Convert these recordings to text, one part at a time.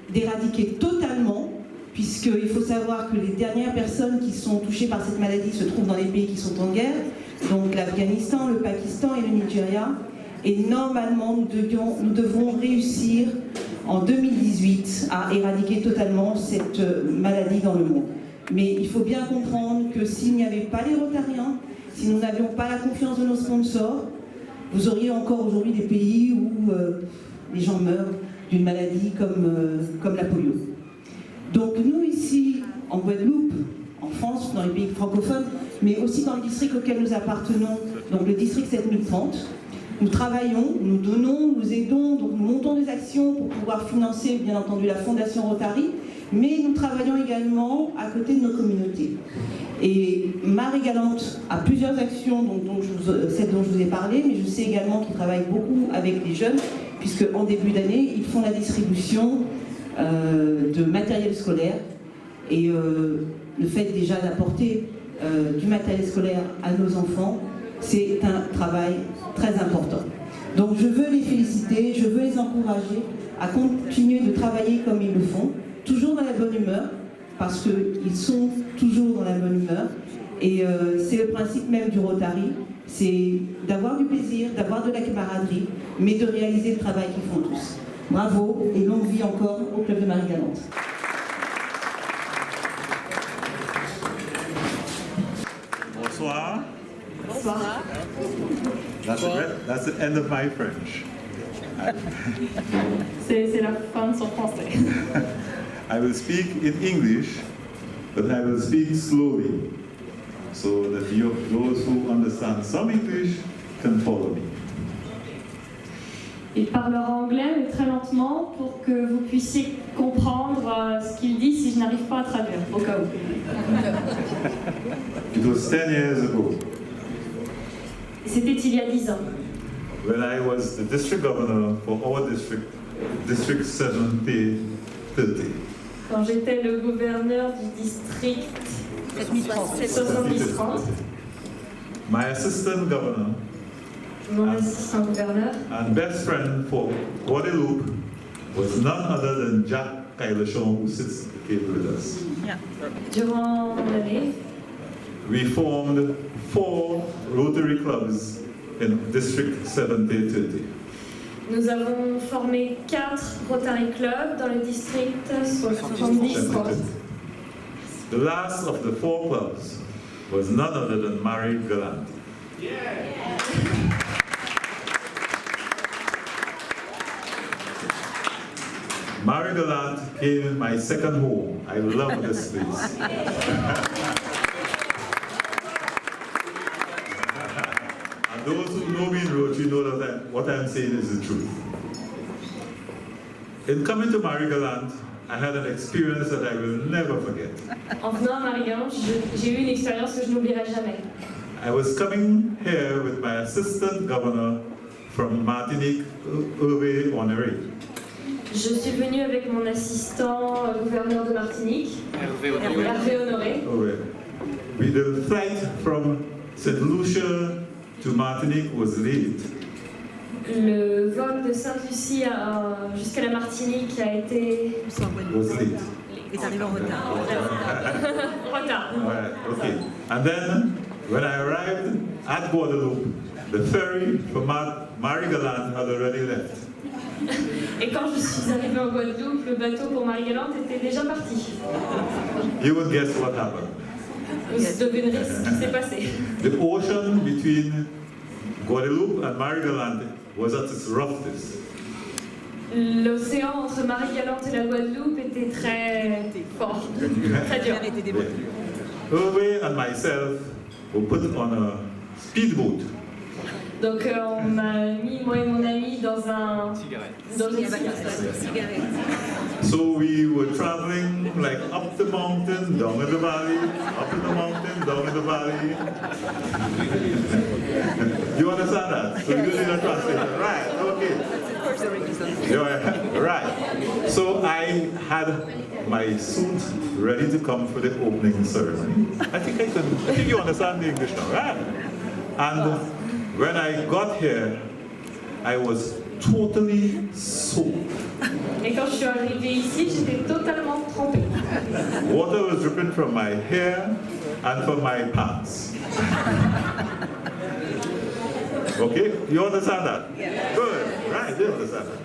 d'éradiquer totalement, puisqu'il faut savoir que les dernières personnes qui sont touchées par cette maladie se trouvent dans les pays qui sont en guerre, donc l'Afghanistan, le Pakistan et le Nigeria. Et normalement, nous devrons réussir en 2018 à éradiquer totalement cette maladie dans le monde. Mais il faut bien comprendre que s'il n'y avait pas les Rotariens, si nous n'avions pas la confiance de nos sponsors, vous auriez encore aujourd'hui des pays où les gens meurent d'une maladie comme la polio. Donc nous ici, en Guadeloupe, en France, dans les pays francophones, mais aussi dans le district auquel nous appartenons, donc le district 7030, nous travaillons, nous donnons, nous aidons, donc nous montons des actions pour pouvoir financer bien entendu la Fondation Rotary, mais nous travaillons également à côté de nos communautés. Et Marie Galante a plusieurs actions, celle dont je vous ai parlé, mais je sais également qu'il travaille beaucoup avec les jeunes, puisque en début d'année, ils font la distribution de matériel scolaire. Et le fait déjà d'apporter du matériel scolaire à nos enfants, c'est un travail très important. Donc je veux les féliciter, je veux les encourager à continuer de travailler comme ils le font, toujours dans la bonne humeur, parce qu'ils sont toujours dans la bonne humeur. Et c'est le principe même du Rotary, c'est d'avoir du plaisir, d'avoir de la camaraderie, mais de réaliser le travail qu'ils font tous. Bravo et longue vie encore au Club de Marie Galante. Bonsoir. Bonsoir. That's the end of my French. C'est la fin de son français. I will speak in English, but I will speak slowly, so that those who understand some English can follow me. Il parlera anglais, mais très lentement, pour que vous puissiez comprendre ce qu'il dit si je n'arrive pas à traduire, au cas où. It was 10 years ago. C'était il y a 10 ans. When I was the district governor for our district, District 7030. Quand j'étais le gouverneur du district 7030, My assistant governor mon assistant gouverneur and best friend for Guadeloupe was none other than Jack Kailashon, who sits at the table with us. durant l'année, We formed 4 Rotary clubs in District 7030. nous avons formé 4 Rotary Clubs dans le district 7030. The last of the 4 clubs was none other than Marie Galante. Marie Galante became my second home. I love this place. And those who know me in Rotary know that what I'm saying is the truth. In coming to Marie Galante, I had an experience that I will never forget. En venant à Marie-Galante, j'ai eu une expérience que je n'oublierai jamais. I was coming here with my assistant governor from Martinique, Hervé Honoré. Je suis venue avec mon assistant gouverneur de Martinique, Hervé Honoré. The flight from St. Lucia to Martinique was late. Le vol de Sainte-Lucie jusqu'à la Martinique a été Was late. est arrivé en retard. retard. Right, okay. And then, when I arrived at Guadeloupe, the ferry from Marie Galante had already left. Et quand je suis arrivée en Guadeloupe, le bateau pour Marie-Galante était déjà parti. You would guess what happened. Vous devinerez ce qui s'est passé. The ocean between Guadeloupe and Marie Galante was at its roughest. L'océan entre Marie-Galante et la Guadeloupe était très fort, très dur. Hervé and myself were put on a speedboat. Donc on m'a mis, moi et mon ami, dans une cigarette. So we were traveling like up the mountain, down in the valley, up in the mountain, down in the valley. You understand that? So you need a translator. Right, okay. Right. So I had my suit ready to come for the opening ceremony. I think you understand the English now, right? And when I got here, I was totally soaked. Et quand je suis arrivée ici, j'étais totalement trempée. Water was dripping from my hair and from my pants. Okay, you understand that? Yeah. Good, right, you understand that.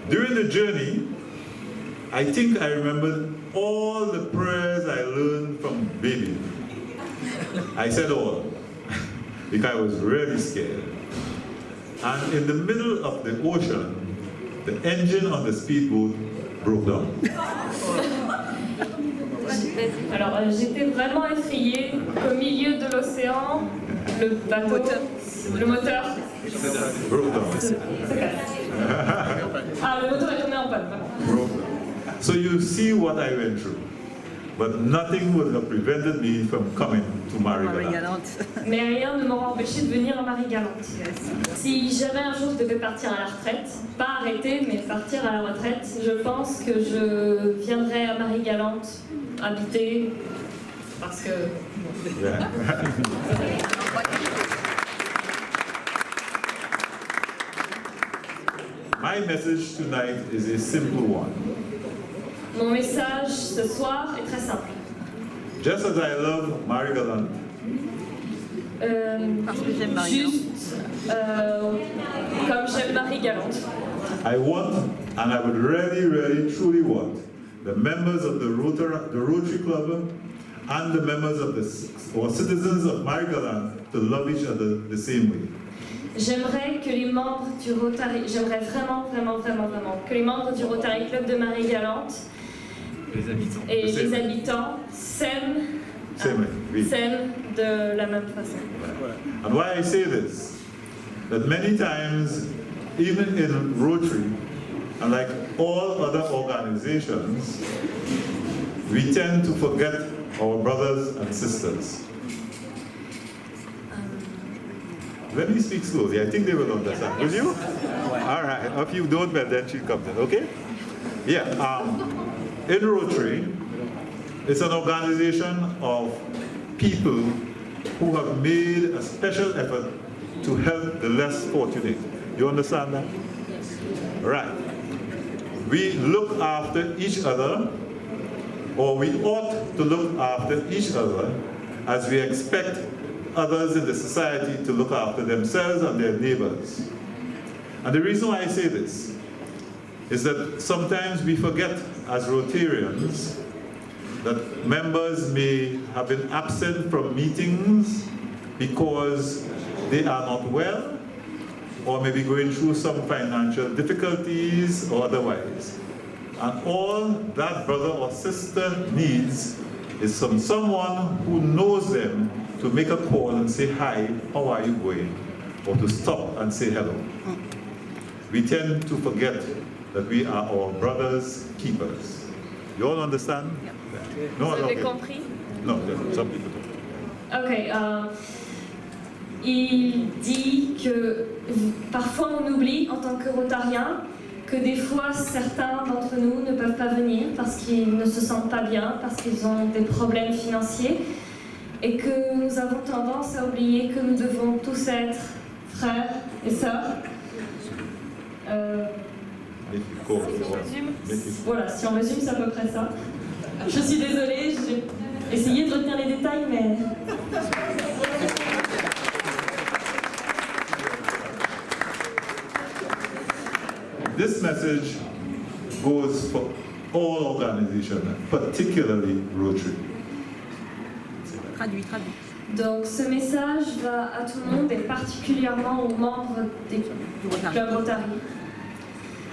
During the journey, I think I remembered all the prayers I learned from baby. I said all, because I was really scared. And in the middle of the ocean, the engine on the speedboat broke down. Alors j'étais vraiment effrayée qu'au milieu de l'océan, le bateau, le moteur Broke down. se casse. Ah, le moteur est tombé en panne. Broke down. So you see what I went through. But nothing would have prevented me from coming to Marie-Galante. Mais rien ne m'aura empêché de venir à Marie-Galante. Si jamais un jour je devais partir à la retraite, pas arrêter, mais partir à la retraite, je pense que je viendrai à Marie-Galante habiter parce que... Yeah. My message tonight is a simple one. Mon message ce soir est très simple. Just as I love Marie-Galante, Juste comme j'aime Marie-Galante. I want, and I would really, truly want, the members of the Rotary Club and the members of or citizens of Marie-Galante to love each other the same way. J'aimerais que les membres du Rotary, j'aimerais vraiment que les membres du Rotary Club de Marie-Galante et les habitants s'aiment de la même façon. And why I say this, that many times, even in Rotary, and like all other organizations, we tend to forget our brothers and sisters. Let me speak slowly. I think they will understand. Will you? All right. If you don't, well, then she'll come then. Okay? Yeah. In Rotary, it's an organization of people who have made a special effort to help the less fortunate. You understand that? Right. We look after each other, or we ought to look after each other as we expect others in the society to look after themselves and their neighbors. And the reason why I say this is that sometimes we forget as Rotarians that members may have been absent from meetings because they are not well, or maybe going through some financial difficulties or otherwise. And all that brother or sister needs is from someone who knows them to make a call and say, hi, how are you going? Or to stop and say hello. We tend to forget that we are our brother's keepers. You all understand? Yeah. No, Vous avez compris? No, some people don't. Ok. Il dit que parfois on oublie en tant que Rotarien que des fois certains d'entre nous ne peuvent pas venir parce qu'ils ne se sentent pas bien, parce qu'ils ont des problèmes financiers et que nous avons tendance à oublier que nous devons tous être frères et sœurs. Voilà, si on résume, c'est à peu près ça. Je suis désolée, j'ai essayé de retenir les détails, mais... This message goes for all organizations, particularly Rotary. Traduit. Donc ce message va à tout le monde et particulièrement aux membres des clubs Rotary.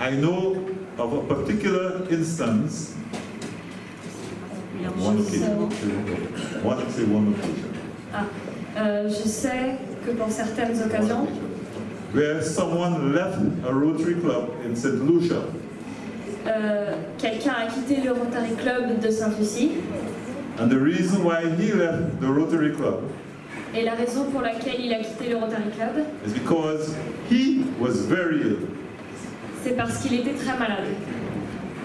I know of a particular instance, one occasion. Je sais que pour certaines occasions, where someone left a Rotary Club in St. Lucia. Quelqu'un a quitté le Rotary Club de Sainte-Lucie. And the reason why he left the Rotary Club et la raison pour laquelle il a quitté le Rotary Club is because he was very ill. C'est parce qu'il était très malade.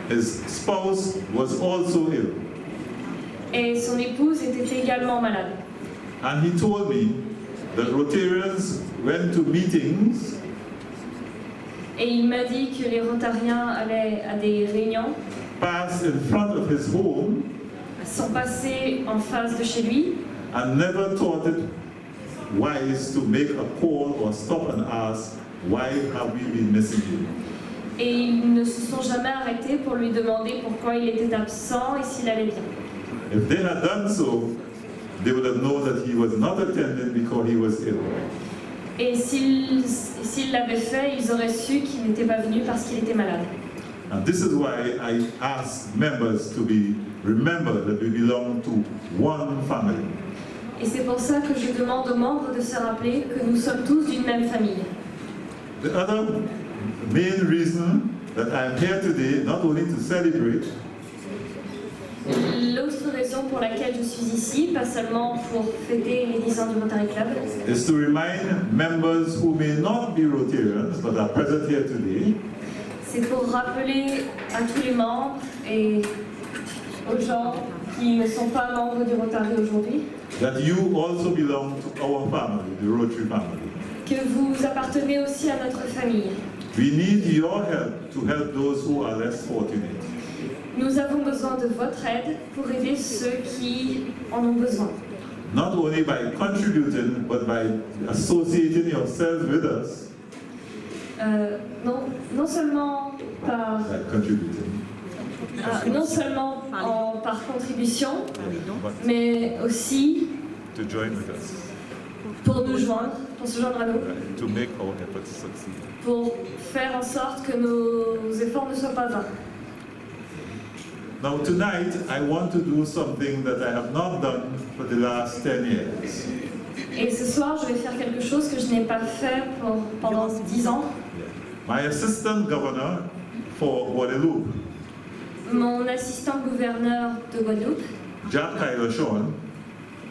His spouse was also ill. Et son épouse était également malade. And he told me that Rotarians went to meetings Et il m'a dit que les Rotariens allaient à des réunions, pass in front of his home, sont passés en face de chez lui, and never thought it wise to make a call or stop and ask, why have we been missing you? et ils ne se sont jamais arrêtés pour lui demander pourquoi il était absent et s'il allait bien. If they had done so, they would have known that he was not attending because he was ill. Et s'ils l'avaient fait, ils auraient su qu'il n'était pas venu parce qu'il était malade. And this is why I ask members to remember that we belong to one family. Et c'est pour ça que je demande aux membres de se rappeler que nous sommes tous d'une même famille. The other main reason that I'm here today, not only to celebrate, L'autre raison pour laquelle je suis ici, pas seulement pour fêter les 10 ans du Rotary Club, is to remind members who may not be Rotarians but are present here today c'est pour rappeler à tous les membres et aux gens qui ne sont pas membres du Rotary aujourd'hui that you also belong to our family, the Rotary family. que vous appartenez aussi à notre famille. We need your help to help those who are less fortunate. Nous avons besoin de votre aide pour aider ceux qui en ont besoin. Not only by contributing, but by associating yourselves with us. Non seulement par, non seulement par contribution, mais aussi To join with us, pour nous joindre, pour se joindre à nous, to make our efforts succeed. pour faire en sorte que nos efforts ne soient pas vains. Now tonight, I want to do something that I have not done for the last 10 years. Et ce soir, je vais faire quelque chose que je n'ai pas fait pendant 10 ans. My assistant governor for Guadeloupe, Mon assistant gouverneur de Guadeloupe, Jack Kailoshon,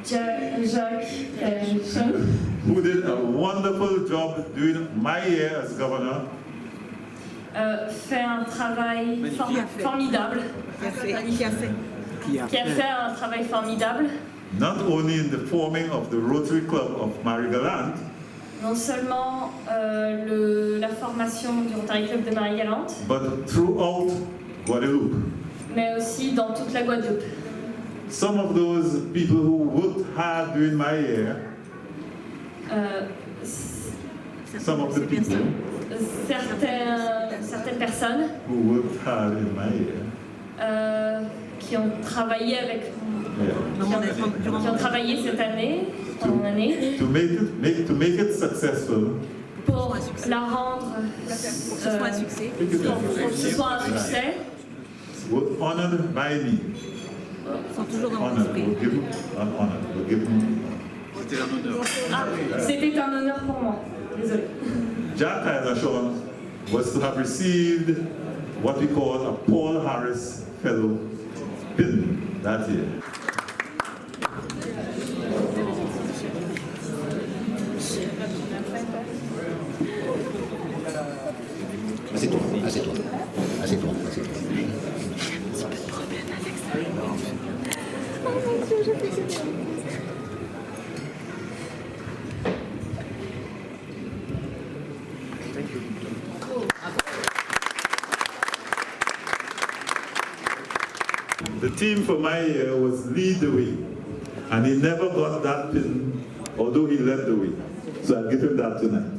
Jacques Kailoshon, who did a wonderful job during my year as governor, fait un travail formidable. Qui a fait un travail formidable. not only in the forming of the Rotary Club of Marie-Galante, Non seulement la formation du Rotary Club de Marie-Galante, but throughout Guadeloupe. mais aussi dans toute la Guadeloupe. Some of those people who worked hard during my year, some of the people Certaines personnes who worked hard in my year, qui ont travaillé avec yeah, qui ont travaillé cette année, pendant l'année, to make it successful, pour la rendre Pour que ce soit un succès. pour que ce soit un succès, were honored by me. Ils sont toujours dans mon Honored, esprit. were given an honor, were given. c'était un honneur pour moi. Désolée. Jack Kailoshon was to have received what we call a Paul Harris Fellow pin that year. Assieds-toi, assieds-toi, assieds-toi, assieds-toi. The theme for my year was lead the way, and he never got that pin, although he led the way. So I'll give him that tonight.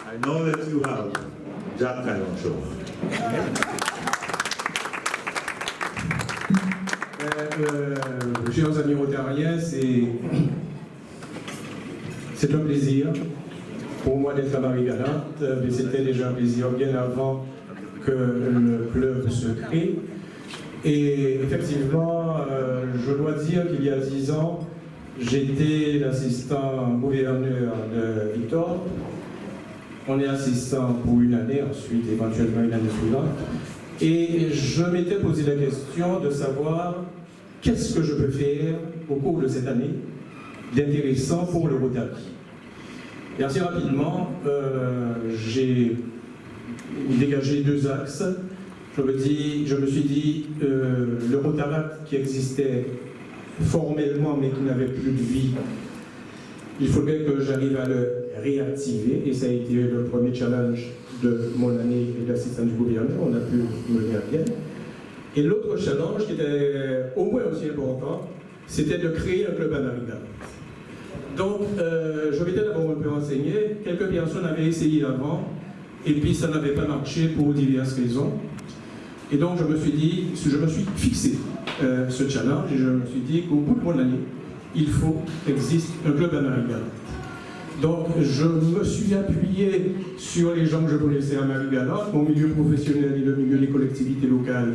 I know that you have Jack Kailoshon. Chers amis rotariens, c'est un plaisir pour moi d'être à Marie-Galante, mais c'était déjà un plaisir bien avant que le club se crée. Et effectivement, je dois dire qu'il y a 10 ans, j'étais l'assistant gouverneur de Victor. On est assistant pour une année, ensuite éventuellement une année suivante. Et je m'étais posé la question de savoir qu'est-ce que je peux faire au cours de cette année d'intéressant pour le Rotary. Et assez rapidement, j'ai dégagé deux axes. Je me suis dit, le Rotaract qui existait formellement mais qui n'avait plus de vie, il faudrait que j'arrive à le réactiver, et ça a été le premier challenge de mon année d'assistant du gouverneur, on a pu mener à bien. Et l'autre challenge qui était au moins aussi important, c'était de créer un club à Marigalante. Donc, je m'étais d'abord un peu renseigné, quelques personnes avaient essayé avant, et puis ça n'avait pas marché pour diverses raisons. Et donc je me suis fixé ce challenge, et je me suis dit qu'au bout de mon année, il faut qu'existe un club à Marigalante. Donc je me suis appuyé sur les gens que je connaissais à Marigalante, mon milieu professionnel et le milieu des collectivités locales.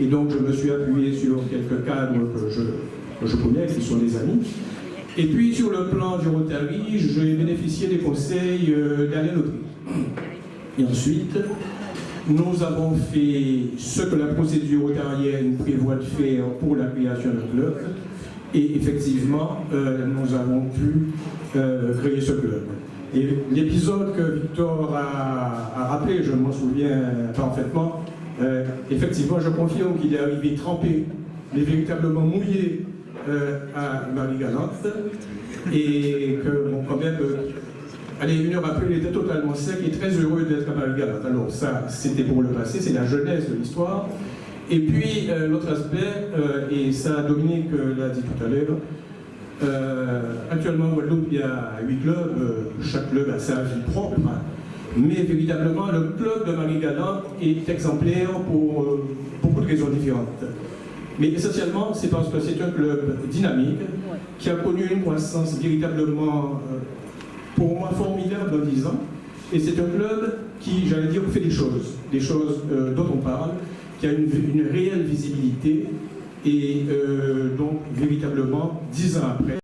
Et donc je me suis appuyé sur quelques cadres que je connais, qui sont des amis. Et puis sur le plan du Rotary, j'ai bénéficié des conseils d'Alain Autry. Et ensuite, nous avons fait ce que la procédure rotarienne prévoit de faire pour la création d'un club. Et effectivement, nous avons pu créer ce club. Et l'épisode que Victor a rappelé, je m'en souviens parfaitement, effectivement, je confirme qu'il est arrivé trempé, mais véritablement mouillé à Marigalante, et que, bon, quand même, allez, une heure après, il était totalement sec et très heureux d'être à Marigalante. Alors ça, c'était pour le passé, c'est la jeunesse de l'histoire. Et puis, l'autre aspect, et ça, Dominique l'a dit tout à l'heure, actuellement, en Guadeloupe, il y a 8 clubs, chaque club a sa vie propre, mais véritablement, le club de Marigalante est exemplaire pour beaucoup de raisons différentes. Mais essentiellement, c'est parce que c'est un club dynamique, qui a connu une croissance véritablement, pour moi, formidable dans 10 ans, et c'est un club qui, j'allais dire, fait des choses dont on parle, qui a une réelle visibilité, et donc, véritablement, 10 ans après,